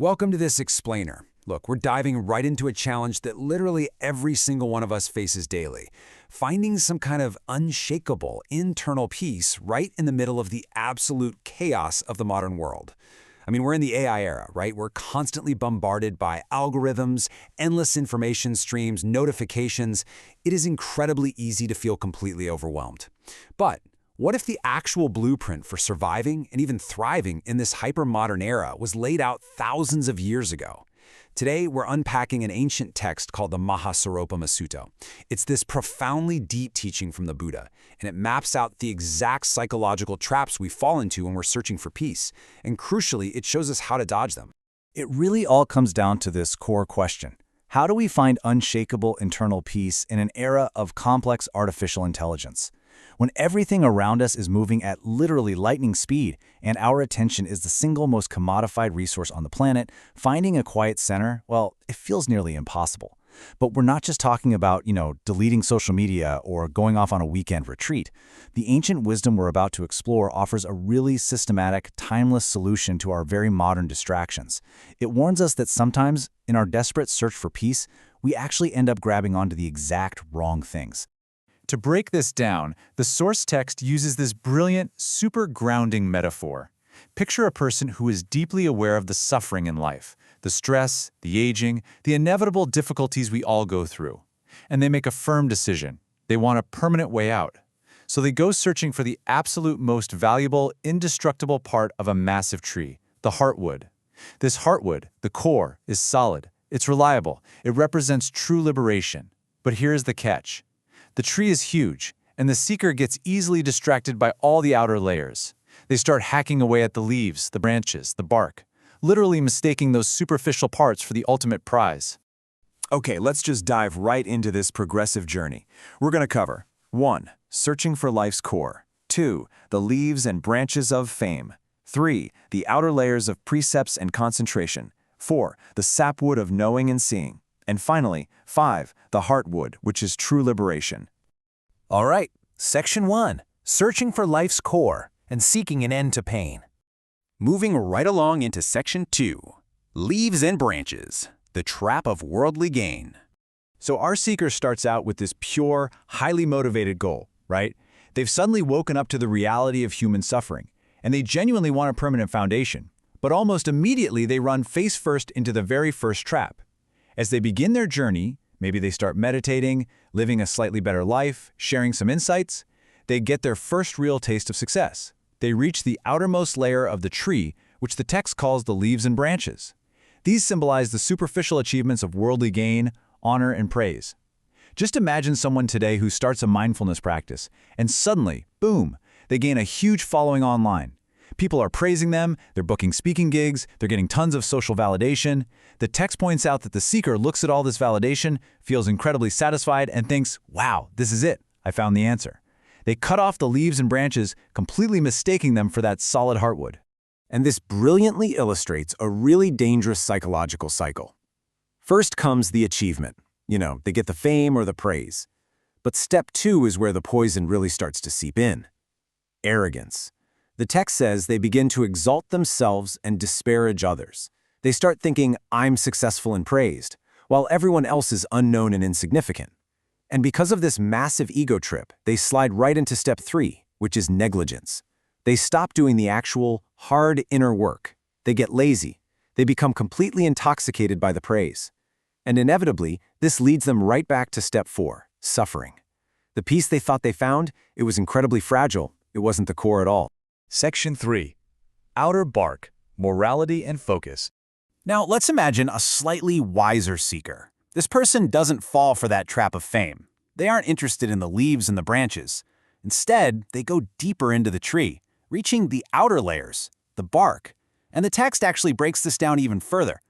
Welcome to this explainer. Look, we're diving right into a challenge that literally every single one of us faces daily. Finding some kind of unshakable internal peace right in the middle of the absolute chaos of the modern world. I mean, we're in the AI era, right? We're constantly bombarded by algorithms, endless information streams, notifications. It is incredibly easy to feel completely overwhelmed. But what if the actual blueprint for surviving and even thriving in this hyper-modern era was laid out thousands of years ago? Today, we're unpacking an ancient text called the Mahāsāropama Sutta. It's this profoundly deep teaching from the Buddha, and it maps out the exact psychological traps we fall into when we're searching for peace, and crucially, it shows us how to dodge them. It really all comes down to this core question. How do we find unshakable internal peace in an era of complex artificial intelligence? When everything around us is moving at literally lightning speed and our attention is the single most commodified resource on the planet, finding a quiet center, well, it feels nearly impossible. But we're not just talking about, deleting social media or going off on a weekend retreat. The ancient wisdom we're about to explore offers a really systematic, timeless solution to our very modern distractions. It warns us that sometimes, in our desperate search for peace, we actually end up grabbing onto the exact wrong things. To break this down, the source text uses this brilliant, super grounding metaphor. Picture a person who is deeply aware of the suffering in life, the stress, the aging, the inevitable difficulties we all go through. And they make a firm decision. They want a permanent way out. So they go searching for the absolute most valuable, indestructible part of a massive tree, the heartwood. This heartwood, the core, is solid. It's reliable. It represents true liberation. But here's the catch. The tree is huge, and the seeker gets easily distracted by all the outer layers. They start hacking away at the leaves, the branches, the bark, literally mistaking those superficial parts for the ultimate prize. Okay, let's just dive right into this progressive journey. We're going to cover 1. Searching for life's core. 2. The leaves and branches of fame. 3. The outer layers of precepts and concentration. 4. The sapwood of knowing and seeing. And finally, 5. The heartwood, which is true liberation. All right, Section 1. Searching for life's core and seeking an end to pain. Moving right along into Section 2. Leaves and branches. The trap of worldly gain. So our seeker starts out with this pure, highly motivated goal, right? They've suddenly woken up to the reality of human suffering, and they genuinely want a permanent foundation. But almost immediately they run face first into the very first trap. As they begin their journey, maybe they start meditating, living a slightly better life, sharing some insights, they get their first real taste of success. They reach the outermost layer of the tree, which the text calls the leaves and branches. These symbolize the superficial achievements of worldly gain, honor, and praise. Just imagine someone today who starts a mindfulness practice, and suddenly, boom, they gain a huge following online. People are praising them, they're booking speaking gigs, they're getting tons of social validation. The text points out that the seeker looks at all this validation, feels incredibly satisfied, and thinks, wow, this is it, I found the answer. They cut off the leaves and branches, completely mistaking them for that solid heartwood. And this brilliantly illustrates a really dangerous psychological cycle. First comes the achievement. They get the fame or the praise. But step 2 is where the poison really starts to seep in. Arrogance. The text says they begin to exalt themselves and disparage others. They start thinking, I'm successful and praised, while everyone else is unknown and insignificant. And because of this massive ego trip, they slide right into step 3, which is negligence. They stop doing the actual, hard inner work. They get lazy. They become completely intoxicated by the praise. And inevitably, this leads them right back to step 4, suffering. The peace they thought they found, it was incredibly fragile. It wasn't the core at all. Section 3. Outer bark, morality and focus. Now, let's imagine a slightly wiser seeker. This person doesn't fall for that trap of fame. They aren't interested in the leaves and the branches. Instead, they go deeper into the tree, reaching the outer layers, the bark. And the text actually breaks this down even further.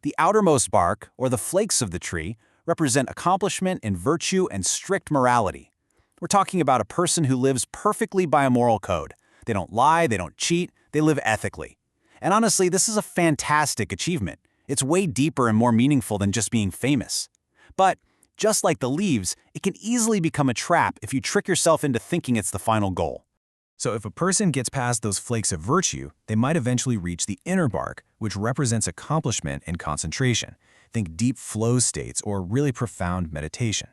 The outermost bark, or the flakes of the tree, represent accomplishment and virtue and strict morality. We're talking about a person who lives perfectly by a moral code. They don't lie, they don't cheat, they live ethically. And honestly, this is a fantastic achievement. It's way deeper and more meaningful than just being famous. But just like the leaves, it can easily become a trap if you trick yourself into thinking it's the final goal. So if a person gets past those flakes of virtue, they might eventually reach the inner bark, which represents accomplishment and concentration. Think deep flow states or really profound meditation.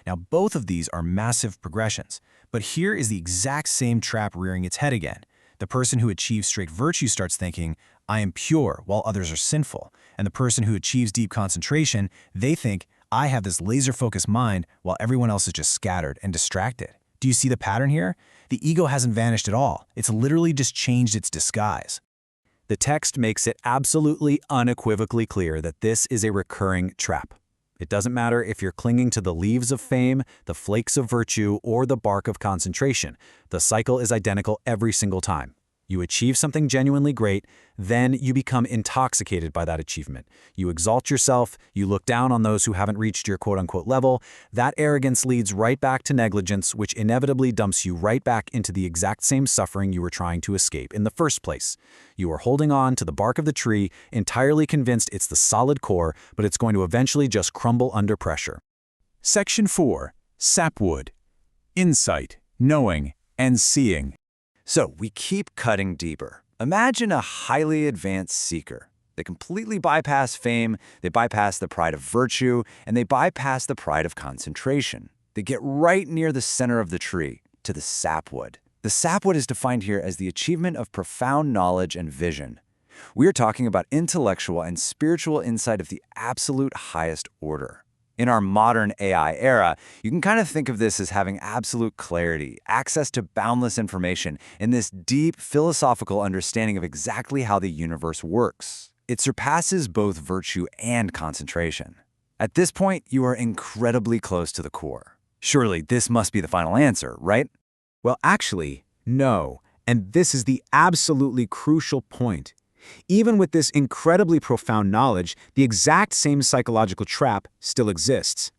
Now, both of these are massive progressions, but here is the exact same trap rearing its head again. The person who achieves straight virtue starts thinking, I am pure, while others are sinful. And the person who achieves deep concentration, they think, I have this laser-focused mind, while everyone else is just scattered and distracted. Do you see the pattern here? The ego hasn't vanished at all. It's literally just changed its disguise. The text makes it absolutely unequivocally clear that this is a recurring trap. It doesn't matter if you're clinging to the leaves of fame, the flakes of virtue, or the bark of concentration. The cycle is identical every single time. You achieve something genuinely great, then you become intoxicated by that achievement. You exalt yourself, you look down on those who haven't reached your quote-unquote level. That arrogance leads right back to negligence, which inevitably dumps you right back into the exact same suffering you were trying to escape in the first place. You are holding on to the bark of the tree, entirely convinced it's the solid core, but it's going to eventually just crumble under pressure. Section 4. Sapwood. Insight, knowing, and seeing. So we keep cutting deeper. Imagine a highly advanced seeker. They completely bypass fame, they bypass the pride of virtue, and they bypass the pride of concentration. They get right near the center of the tree, to the sapwood. The sapwood is defined here as the achievement of profound knowledge and vision. We are talking about intellectual and spiritual insight of the absolute highest order. In our modern AI era, you can kind of think of this as having absolute clarity, access to boundless information, and this deep philosophical understanding of exactly how the universe works. It surpasses both virtue and concentration. At this point, you are incredibly close to the core. Surely this must be the final answer, right? Well, actually, no. And this is the absolutely crucial point. Even with this incredibly profound knowledge, the exact same psychological trap still exists.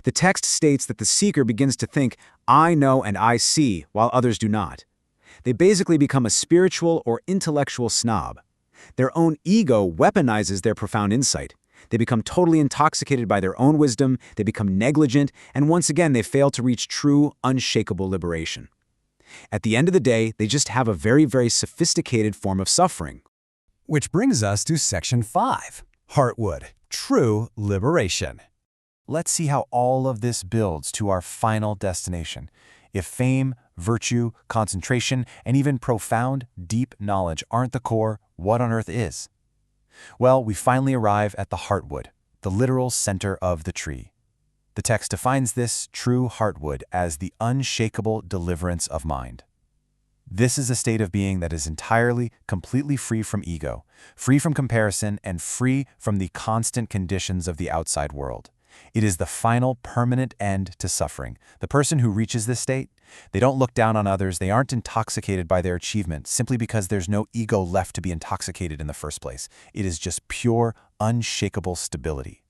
The text states that the seeker begins to think, I know and I see, while others do not. They basically become a spiritual or intellectual snob. Their own ego weaponizes their profound insight. They become totally intoxicated by their own wisdom, they become negligent, and once again they fail to reach true, unshakable liberation. At the end of the day, they just have a very, very sophisticated form of suffering. Which brings us to Section 5, Heartwood, True Liberation. Let's see how all of this builds to our final destination. If fame, virtue, concentration, and even profound, deep knowledge aren't the core, what on earth is? Well, we finally arrive at the heartwood, the literal center of the tree. The text defines this true heartwood as the unshakable deliverance of mind. This is a state of being that is entirely, completely free from ego, free from comparison, and free from the constant conditions of the outside world. It is the final permanent end to suffering. The person who reaches this state, they don't look down on others, they aren't intoxicated by their achievement simply because there's no ego left to be intoxicated in the first place. It is just pure, unshakable stability.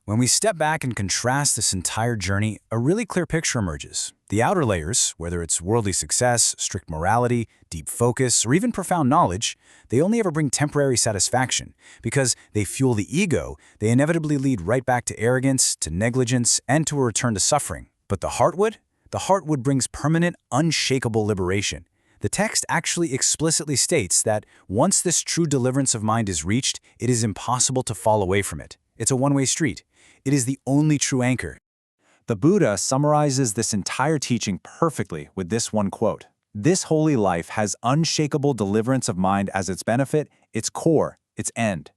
When we step back and contrast this entire journey, a really clear picture emerges. The outer layers, whether it's worldly success, strict morality, deep focus, or even profound knowledge, they only ever bring temporary satisfaction. Because they fuel the ego, they inevitably lead right back to arrogance, to negligence, and to a return to suffering. But the heartwood brings permanent, unshakable liberation. The text actually explicitly states that once this true deliverance of mind is reached, it is impossible to fall away from it. It's a one-way street. It is the only true anchor. The Buddha summarizes this entire teaching perfectly with this one quote. This holy life has unshakable deliverance of mind as its benefit, its core, its end.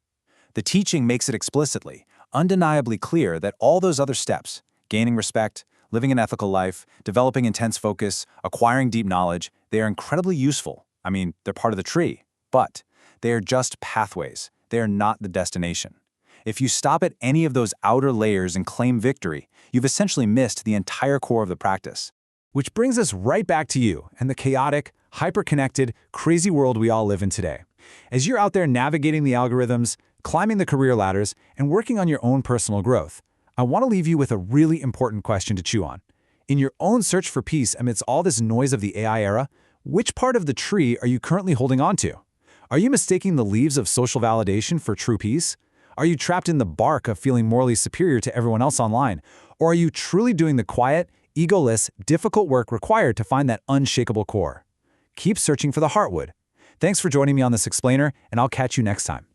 The teaching makes it explicitly, undeniably clear that all those other steps, gaining respect, living an ethical life, developing intense focus, acquiring deep knowledge, they are incredibly useful. I mean, they're part of the tree. But they are just pathways. They are not the destination. If you stop at any of those outer layers and claim victory, you've essentially missed the entire core of the practice. Which brings us right back to you and the chaotic, hyper-connected, crazy world we all live in today. As you're out there navigating the algorithms, climbing the career ladders, and working on your own personal growth, I want to leave you with a really important question to chew on. In your own search for peace amidst all this noise of the AI era, which part of the tree are you currently holding on to? Are you mistaking the leaves of social validation for true peace? Are you trapped in the bark of feeling morally superior to everyone else online? Or are you truly doing the quiet, egoless, difficult work required to find that unshakable core? keep searching for the heartwood. Thanks for joining me on this explainer, and I'll catch you next time.